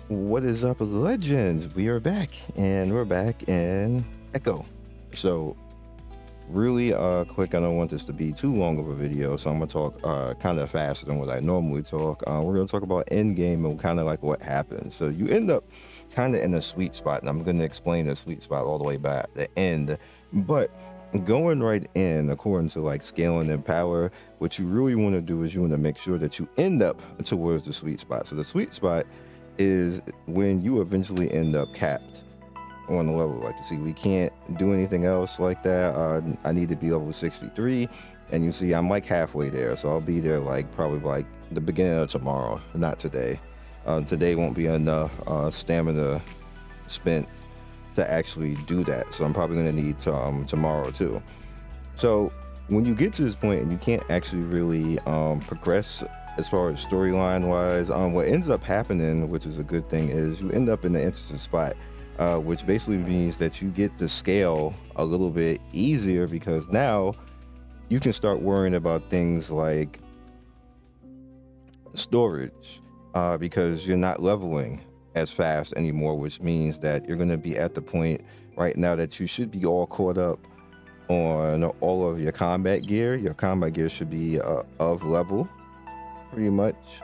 What is up, legends? We are back, and we're back in Echo. So, really quick, I don't want this to be too long of a video, so I'm gonna talk kind of faster than what I normally talk. We're gonna talk about Endgame and kind of like what happens. So you end up kind of in a sweet spot, and I'm gonna explain the sweet spot all the way back at the end. But going right in, according to like scaling and power, what you really want to do is you want to make sure that you end up towards the sweet spot. So the sweet spot is when you eventually end up capped on the level. Like you see, we can't do anything else like that. I need to be level 63, and you see I'm like halfway there, so I'll be there like probably like the beginning of tomorrow, not today. Today won't be enough stamina spent to actually do that, so I'm probably going to need tomorrow too. So when you get to this point and you can't actually really progress as far as storyline wise, what ends up happening, which is a good thing, is you end up in the interesting spot, which basically means that you get the scale a little bit easier, because now you can start worrying about things like storage, because you're not leveling as fast anymore, which means that you're going to be at the point right now that you should be all caught up on all of your combat gear. Your combat gear should be of level, pretty much.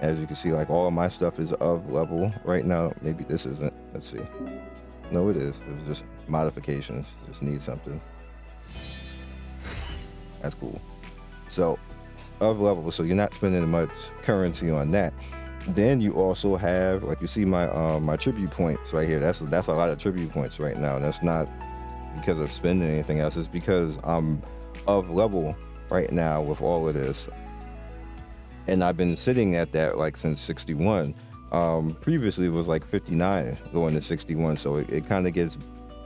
As you can see, like all of my stuff is of level right now. Maybe this isn't. Let's see. No, it is. It was just modifications. Just need something. That's cool. So of level, so you're not spending much currency on that. Then you also have, like you see my my tribute points right here. That's a lot of tribute points right now. That's not because of spending anything else. It's because I'm of level right now with all of this, and I've been sitting at that like since 61. Previously it was like 59 going to 61, so it kind of gets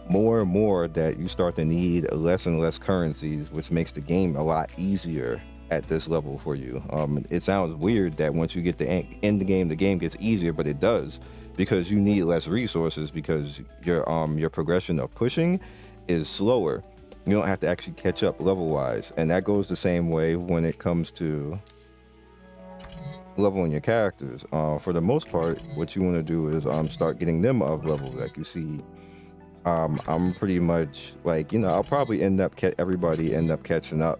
more and more that you start to need less and less currencies, which makes the game a lot easier at this level for you. It sounds weird that once you get to end the game gets easier, but it does, because you need less resources, because your progression of pushing is slower. You don't have to actually catch up level wise, and that goes the same way when it comes to leveling your characters. For the most part, what you want to do is start getting them up level. Like you see, I'm pretty much like, I'll probably end up everybody end up catching up,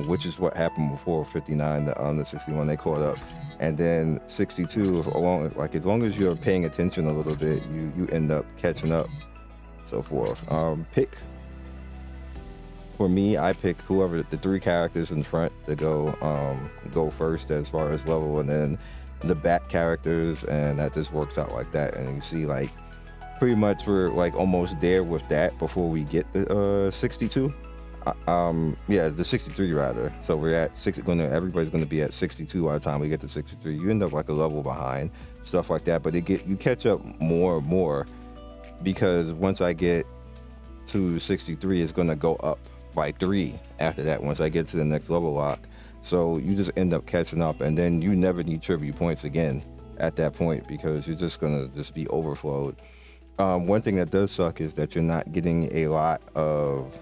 which is what happened before 59 the 61 they caught up, and then 62 along, like as long as you're paying attention a little bit, you end up catching up, so forth. For me, I pick whoever the three characters in front to go first as far as level, and then the back characters, and that just works out like that. And you see, like, pretty much we're like almost there with that before we get the 62. Yeah, the 63 rather. So we're at everybody's gonna be at 62 by the time we get to 63. You end up like a level behind, stuff like that. But you catch up more and more, because once I get to 63, it's gonna go up by 3 after that once I get to the next level lock. So you just end up catching up, and then you never need tribute points again at that point, because you're just gonna be overflowed. One thing that does suck is that you're not getting a lot of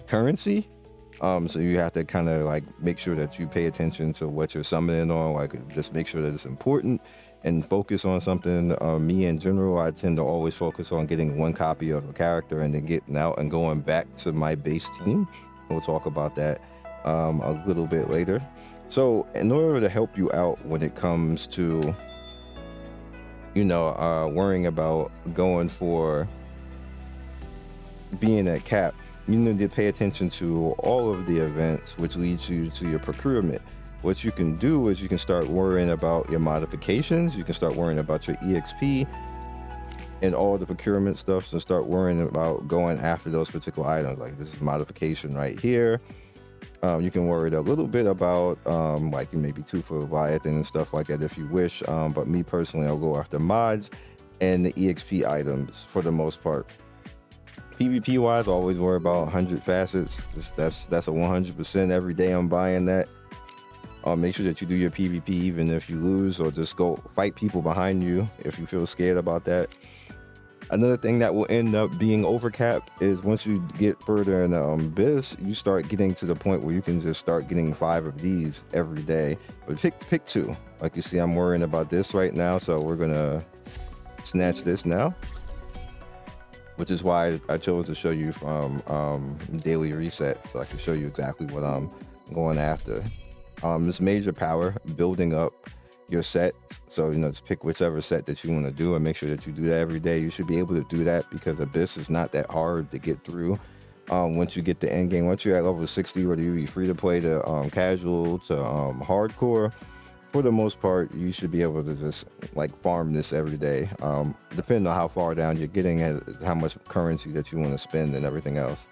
currency. So you have to kind of like make sure that you pay attention to what you're summoning on, like just make sure that it's important and focus on something. Me in general, I tend to always focus on getting one copy of a character and then getting out and going back to my base team. We'll talk about that a little bit later. So in order to help you out when it comes to worrying about going for being at cap, you need to pay attention to all of the events, which leads you to your procurement. What you can do is you can start worrying about your modifications. You can start worrying about your EXP and all the procurement stuff, so start worrying about going after those particular items. Like this is modification right here. You can worry a little bit about like maybe 2 for Leviathan and stuff like that if you wish, but me personally, I'll go after mods and the EXP items for the most part. PvP wise, I always worry about 100 facets. That's a 100% every day. I'm buying that. Make sure that you do your PvP even if you lose, or just go fight people behind you if you feel scared about that. Another thing that will end up being overcapped is once you get further in the abyss, you start getting to the point where you can just start getting 5 of these every day. But pick 2. Like you see, I'm worrying about this right now, so we're gonna snatch this now, which is why I chose to show you from daily reset, so I can show you exactly what I'm going after. This major power, building up your set. So, just pick whichever set that you want to do and make sure that you do that every day. You should be able to do that because Abyss is not that hard to get through. Once you get the end game, once you're at level 60, whether you be free to play to casual to hardcore, for the most part, you should be able to just like farm this every day. Depending on how far down you're getting and how much currency that you want to spend and everything else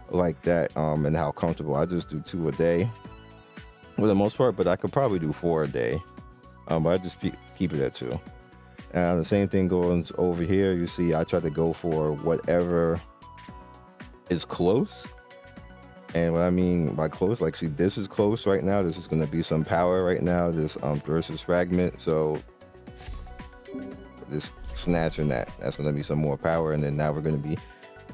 like that, and how comfortable. I just do 2 a day for the most part, but I could probably do 4 a day. But I just keep it at 2. And the same thing goes over here. You see, I try to go for whatever is close. And what I mean by close, like, see, this is close right now. This is going to be some power right now. This versus fragment. So just snatching that's going to be some more power. And then now we're going to be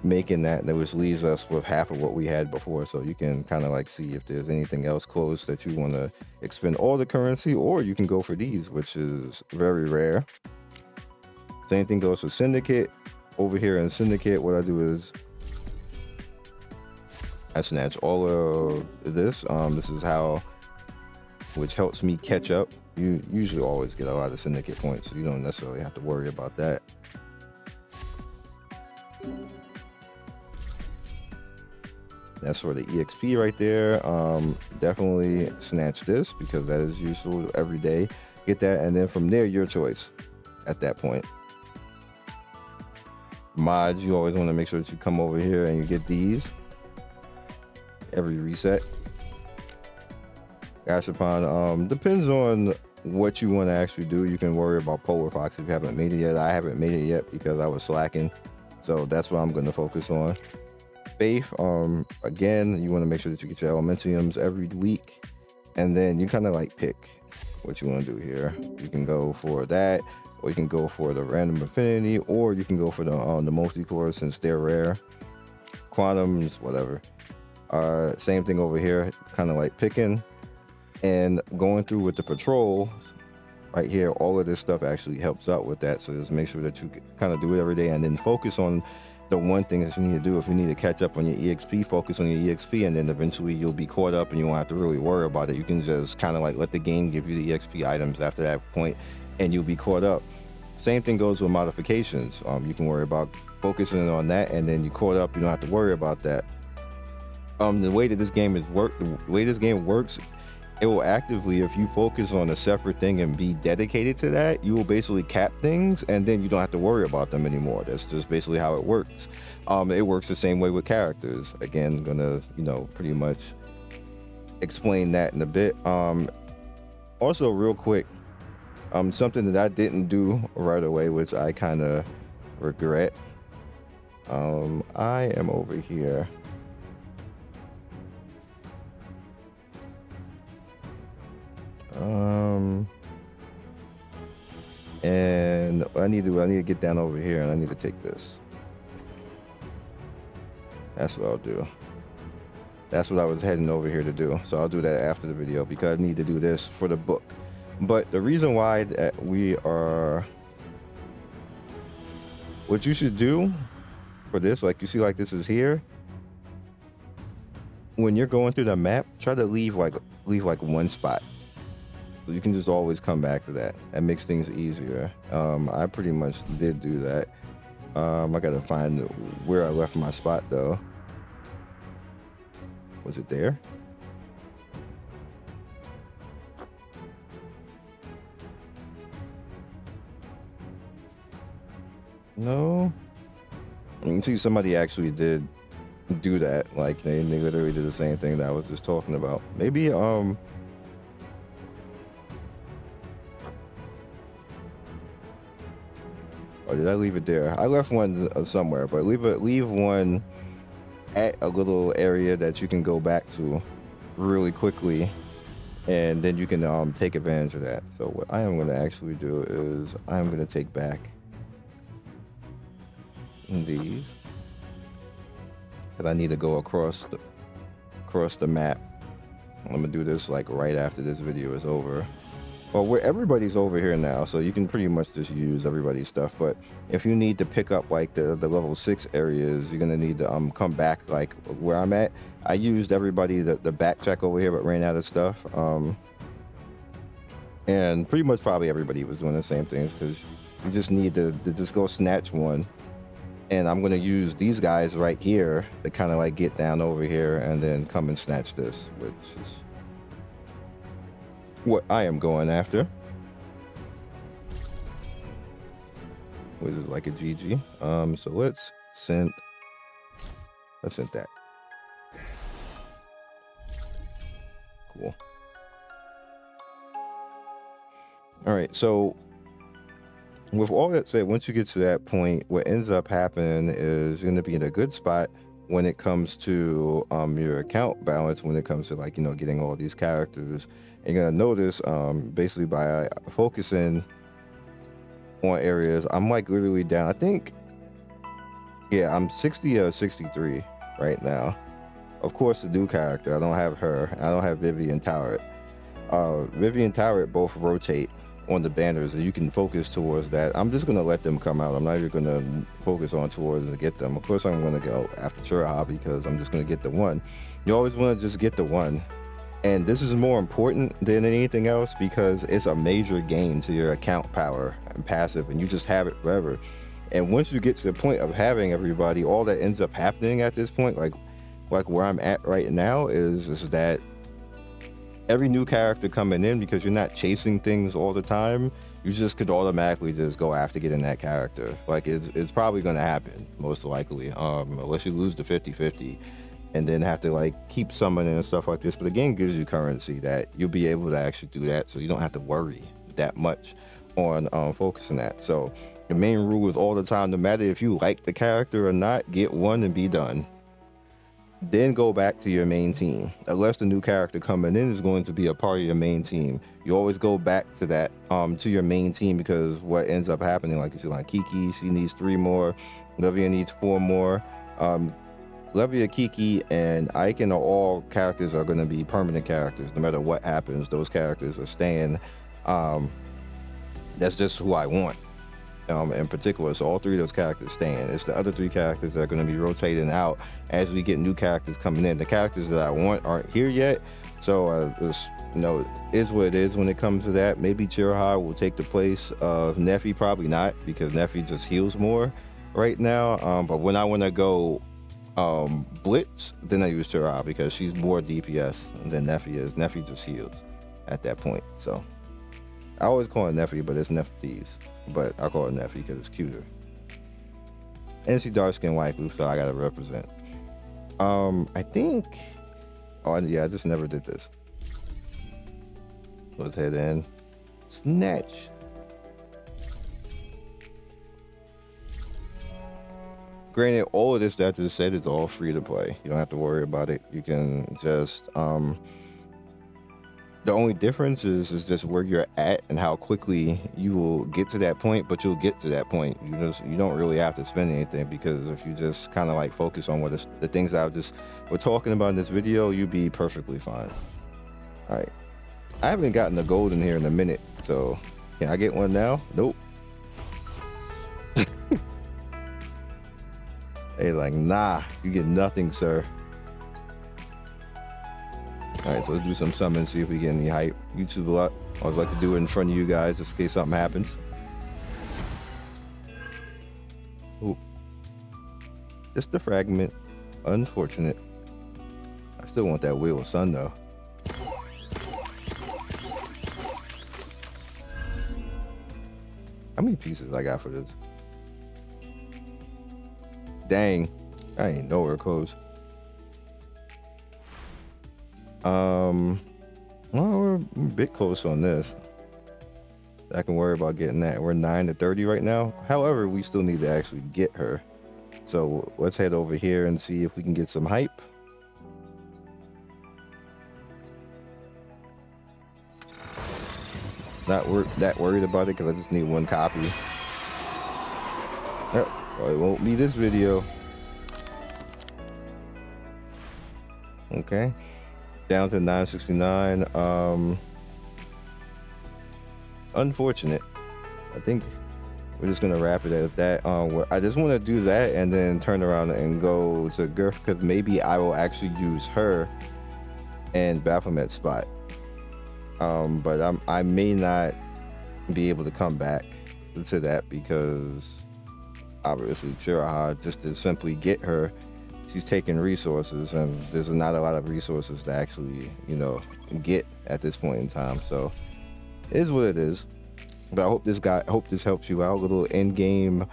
making that, which leaves us with half of what we had before. So you can kind of like see if there's anything else close that you want to expend all the currency, or you can go for these, which is very rare. Same thing goes for syndicate. Over here in syndicate, what I do is I snatch all of this. This is how, which helps me catch up. You usually always get a lot of syndicate points, so you don't necessarily have to worry about that. That's for the EXP right there. Definitely snatch this because that is useful every day. Get that, and then from there, your choice at that point. Mods, you always want to make sure that you come over here and you get these every reset. Gashapon, depends on what you want to actually do. You can worry about Polar Fox if you haven't made it yet. I haven't made it yet because I was slacking, so that's what I'm going to focus on. Faith, again, you want to make sure that you get your elementariums every week, and then you kind of like pick what you want to do here. You can go for that, or you can go for the random affinity, or you can go for the multi-core since they're rare. Quantums, whatever. Same thing over here, kind of like picking and going through with the patrols right here. All of this stuff actually helps out with that, so just make sure that you kind of do it every day, and then focus on the one thing that you need to do. If you need to catch up on your EXP, focus on your EXP, and then eventually you'll be caught up and you won't have to really worry about it. You can just kind of like let the game give you the EXP items after that point and you'll be caught up. Same thing goes with modifications. You can worry about focusing on that, and then you caught up, you don't have to worry about that. The way that this game works, it will actively, if you focus on a separate thing and be dedicated to that, you will basically cap things, and then you don't have to worry about them anymore. That's just basically how it works. It works the same way with characters. Again, gonna pretty much explain that in a bit. Also real quick, something that I didn't do right away, which I kind of regret. I am over here. And I need to get down over here, and I need to take this. That's what I'll do. That's what I was heading over here to do. So I'll do that after the video because I need to do this for the book. But the reason why that what you should do for this, like you see, like this is here. When you're going through the map, try to leave like one spot. So you can just always come back to that. That makes things easier. I pretty much did do that. I gotta find where I left my spot though. Was it there? No. You can see somebody actually did do that. Like they literally did the same thing that I was just talking about. Maybe or did I leave it there? I left one somewhere, but leave one at a little area that you can go back to really quickly, and then you can take advantage of that. So what I am going to actually do is I'm going to take back these. Because I need to go across the map. I'm gonna do this like right after this video is over. Well, everybody's over here now, so you can pretty much just use everybody's stuff. But if you need to pick up like the level 6 areas, you're gonna need to come back like where I'm at. I used everybody the backtrack over here, but ran out of stuff. And pretty much probably everybody was doing the same things, because you just need to just go snatch one. And I'm gonna use these guys right here to kind of like get down over here and then come and snatch this, which is what I am going after. Which is like a GG. So let's send that. Cool. All right, so with all that said, once you get to that point, what ends up happening is you're going to be in a good spot when it comes to your account balance, when it comes to like, you know, getting all these characters. And you're going to notice basically by focusing on areas, I'm like literally down, I think, yeah, I'm 60 or 63 right now. Of course, the new character, I don't have her. I don't have Vivian Toweret. Vivian Toweret both rotate on the banners, and you can focus towards that. I'm just gonna let them come out. I'm not even gonna focus on towards to get them. Of course, I'm gonna go after Chura because I'm just gonna get the one. You always want to just get the one, and this is more important than anything else because it's a major gain to your account power and passive, and you just have it forever. And once you get to the point of having everybody, all that ends up happening at this point, like where I'm at right now, is that every new character coming in, because you're not chasing things all the time, you just could automatically just go after getting that character. Like it's probably going to happen most likely, unless you lose the 50-50 and then have to like keep summoning and stuff like this. But the game gives you currency that you'll be able to actually do that, so you don't have to worry that much on focusing that. So the main rule is all the time, no matter if you like the character or not, get one and be done. Then go back to your main team, unless the new character coming in is going to be a part of your main team. You always go back to that, to your main team, because what ends up happening, like you see, like Kiki, she needs 3 more, Levia needs 4 more. Levia, Kiki, and Icon are all characters are going to be permanent characters. No matter what happens, those characters are staying. That's just who I want. In particular, so all 3 of those characters staying. It's the other 3 characters that are going to be rotating out as we get new characters coming in. The characters that I want aren't here yet, so it's, you know, is what it is when it comes to that. Maybe Chirahai will take the place of Neffy, probably not, because Neffy just heals more right now. But when I want to go blitz, then I use Chirahai because she's more DPS than Neffy is. Neffy just heals at that point. So I always call it Neffy, but it's Neffy's. But I call it Neffy because it's cuter. And she dark skin waifu, so I gotta represent. I think, oh yeah, I just never did this. Let's head in. Snatch. Granted, all of this that I just said is all free to play. You don't have to worry about it. You can just the only difference is just where you're at and how quickly you will get to that point, but you'll get to that point. You don't really have to spend anything, because if you just kind of like focus on the things that we're talking about in this video, you'll be perfectly fine. All right. I haven't gotten a gold in here in a minute, so can I get one now? Nope. They like, nah, you get nothing, sir. All right, so let's do some summons, see if we get any hype. YouTube a lot. I always like to do it in front of you guys just in case something happens. Ooh. Just a fragment. Unfortunate. I still want that Wheel of Sun though. How many pieces I got for this? Dang, I ain't know where it goes. Well, we're a bit close on this. I can worry about getting that. We're 9 to 30 right now. However, we still need to actually get her. So let's head over here and see if we can get some hype. Not that worried about it because I just need 1 copy. Yep. Well, it won't be this video. Okay, down to 969. Unfortunate. I think we're just gonna wrap it at that. I just want to do that and then turn around and go to Gurf, because maybe I will actually use her and Baphomet's spot. But I may not be able to come back to that, because obviously Shiraha, just to simply get her, she's taking resources, and there's not a lot of resources to actually, you know, get at this point in time. So it is what it is. But I hope this helps you out. A little end game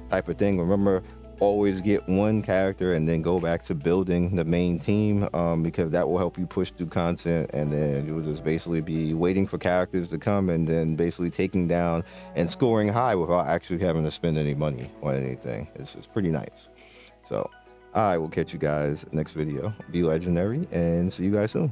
type of thing. Remember, always get one character and then go back to building the main team, because that will help you push through content, and then you'll just basically be waiting for characters to come and then basically taking down and scoring high without actually having to spend any money on anything. It's pretty nice. So I will catch you guys next video. Be legendary, and see you guys soon.